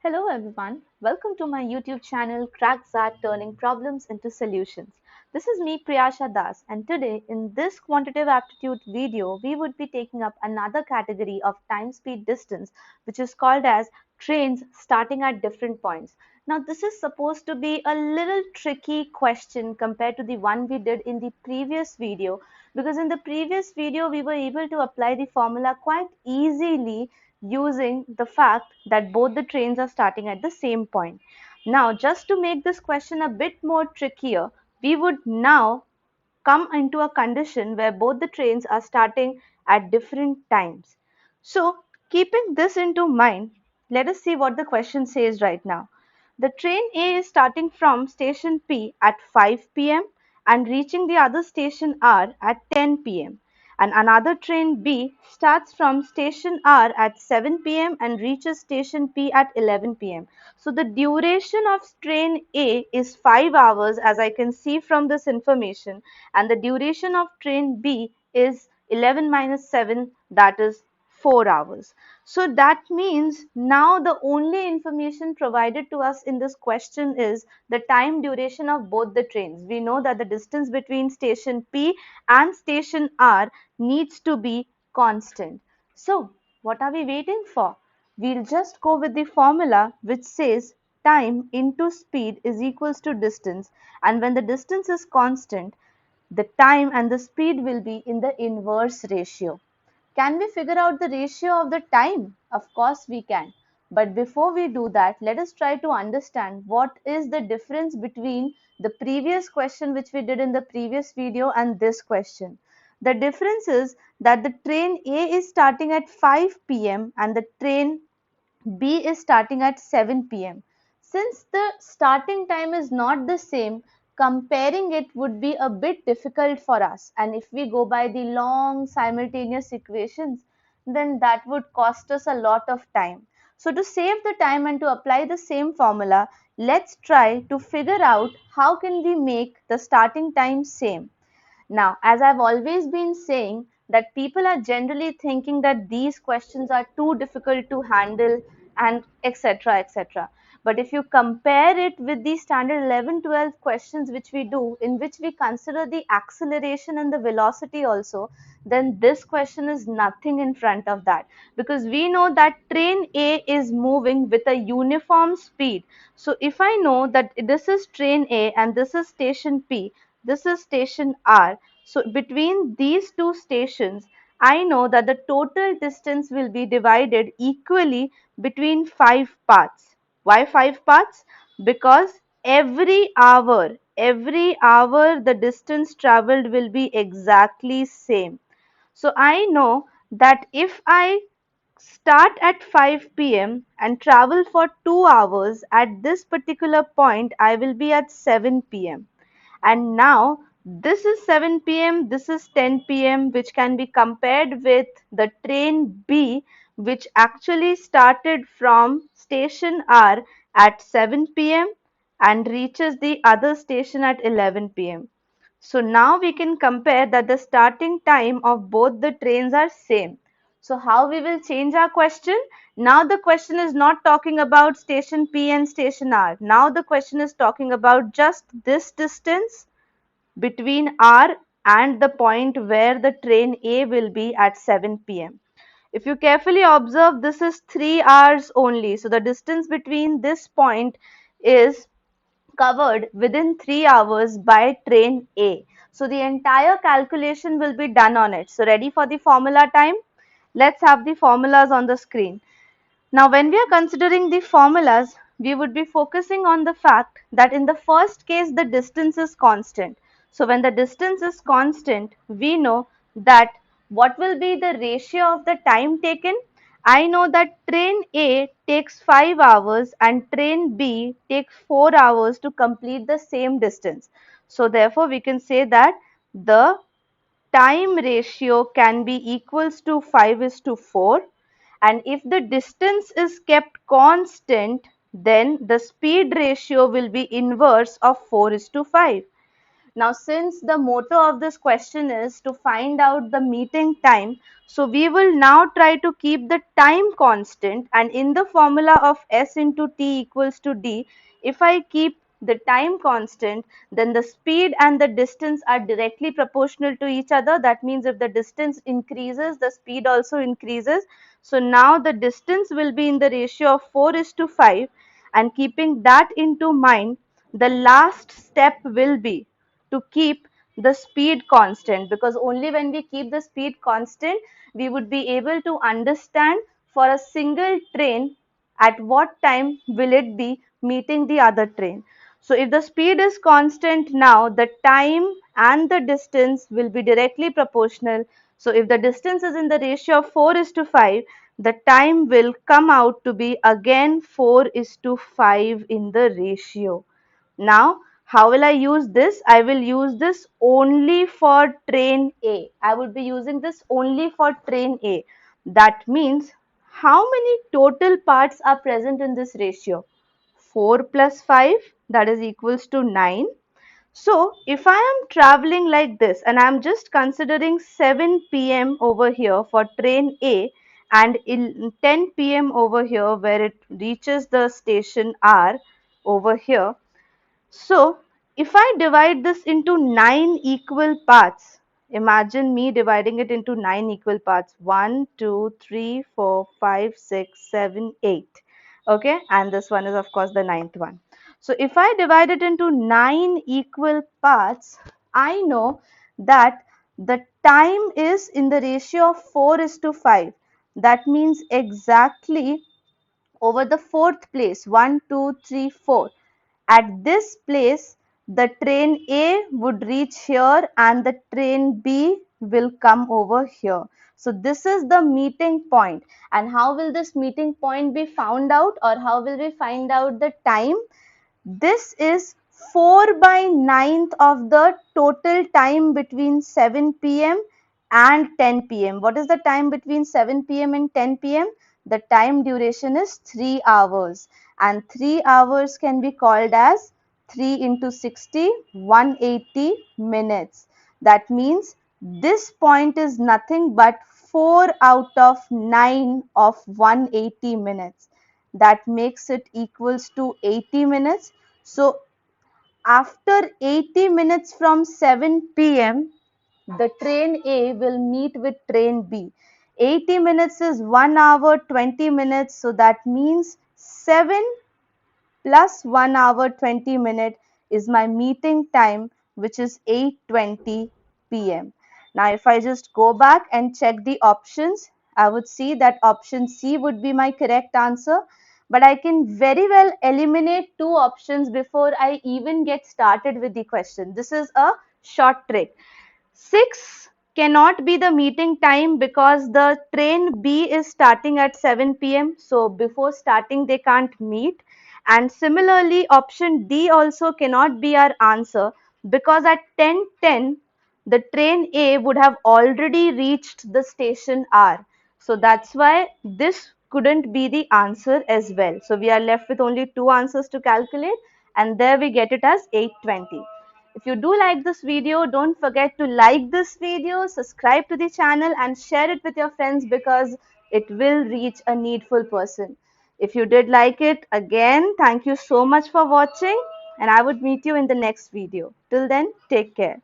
Hello everyone, welcome to my YouTube channel CrackZat Turning Problems into Solutions. This is me Priyasha Das, and today in this quantitative aptitude video we would be taking up another category of time speed distance, which is called as trains starting at different points. Now this is supposed to be a little tricky question compared to the one we did in the previous video, because in the previous video we were able to apply the formula quite easily using the fact that both the trains are starting at the same point. Now, just to make this question a bit more trickier, we would now come into a condition where both the trains are starting at different times. So, keeping this into mind, let us see what the question says right now. The train A is starting from station P at 5 p.m. and reaching the other station R at 10 p.m. And another train B starts from station R at 7 p.m. and reaches station P at 11 p.m. So the duration of train A is 5 hours, as I can see from this information, and the duration of train B is 11 minus 7, that is 4 hours. So that means now the only information provided to us in this question is the time duration of both the trains. We know that the distance between station P and station R needs to be constant. So what are we waiting for? We'll just go with the formula which says time into speed is equals to distance, and when the distance is constant, the time and the speed will be in the inverse ratio. Can we figure out the ratio of the time? Of course we can. But before we do that, let us try to understand what is the difference between the previous question which we did in the previous video and this question. The difference is that the train A is starting at 5 p.m. and the train B is starting at 7 p.m. Since the starting time is not the same, comparing it would be a bit difficult for us. And if we go by the long simultaneous equations, then that would cost us a lot of time. So to save the time and to apply the same formula, let's try to figure out how can we make the starting time same. Now, as I've always been saying, that people are generally thinking that these questions are too difficult to handle and etc. etc. But if you compare it with the standard 11, 12 questions which we do, in which we consider the acceleration and the velocity also, then this question is nothing in front of that, because we know that train A is moving with a uniform speed. So if I know that this is train A and this is station P, this is station R. So between these two stations, I know that the total distance will be divided equally between 5 paths. Why 5 paths? Because every hour the distance traveled will be exactly same. So I know that if I start at 5 p.m. and travel for 2 hours at this particular point, I will be at 7 p.m. And now this is 7 p.m., this is 10 p.m., which can be compared with the train B, which actually started from station R at 7 p.m. and reaches the other station at 11 p.m. So now we can compare that the starting time of both the trains are same. So how we will change our question? Now the question is not talking about station P and station R. Now the question is talking about just this distance between R and the point where the train A will be at 7 p.m. If you carefully observe, this is 3 hours only. So the distance between this point is covered within 3 hours by train A. So the entire calculation will be done on it. So ready for the formula time? Let's have the formulas on the screen. Now, when we are considering the formulas, we would be focusing on the fact that in the first case, the distance is constant. So when the distance is constant, we know that what will be the ratio of the time taken. I know that train A takes 5 hours and train B takes 4 hours to complete the same distance. So therefore, we can say that the time ratio can be equals to 5 is to 4, and if the distance is kept constant, then the speed ratio will be inverse of 4 is to 5. Now, since the motto of this question is to find out the meeting time, so we will now try to keep the time constant, and in the formula of S into T equals to D, if I keep the time constant, then the speed and the distance are directly proportional to each other. That means if the distance increases, the speed also increases. So now the distance will be in the ratio of 4:5, and keeping that into mind, the last step will be to keep the speed constant, because only when we keep the speed constant we would be able to understand for a single train at what time will it be meeting the other train. So if the speed is constant, now the time and the distance will be directly proportional. So if the distance is in the ratio of 4:5, the time will come out to be again 4:5 in the ratio. Now, how will I use this? I will use this only for train A. I would be using this only for train A. That means how many total parts are present in this ratio? 4 plus 5, that is equals to 9. So, if I am traveling like this and I am just considering 7 p.m. over here for train A and 10 p.m. over here where it reaches the station R over here, so if I divide this into 9 equal parts, imagine me dividing it into 9 equal parts: 1, 2, 3, 4, 5, 6, 7, 8. Okay, and this one is of course the ninth one. So if I divide it into 9 equal parts, I know that the time is in the ratio of 4:5. That means exactly over the fourth place, 1, 2, 3, 4. At this place, the train A would reach here and the train B will come over here. So this is the meeting point. And how will this meeting point be found out, or how will we find out the time? This is 4 by ninth of the total time between 7 p.m. and 10 p.m. What is the time between 7 p.m. and 10 p.m.? The time duration is 3 hours, and 3 hours can be called as 3 into 60, 180 minutes. That means this point is nothing but 4 out of 9 of 180 minutes. That makes it equals to 80 minutes. So after 80 minutes from 7 p.m., the train A will meet with train B. 80 minutes is 1 hour 20 minutes, so that means 7 plus 1 hour 20 minute is my meeting time, which is 8:20 p.m. Now if I just go back and check the options, I would see that option C would be my correct answer, but I can very well eliminate two options before I even get started with the question. This is a short trick. 6 cannot be the meeting time because the train B is starting at 7 p.m. So before starting they can't meet. And similarly, option D also cannot be our answer because at 10:10 the train A would have already reached the station R. So that's why this couldn't be the answer as well. So we are left with only two answers to calculate, and there we get it as 8:20. If you do like this video, don't forget to like this video, subscribe to the channel and share it with your friends because it will reach a needful person. If you did like it, again, thank you so much for watching, and I would meet you in the next video. Till then, take care.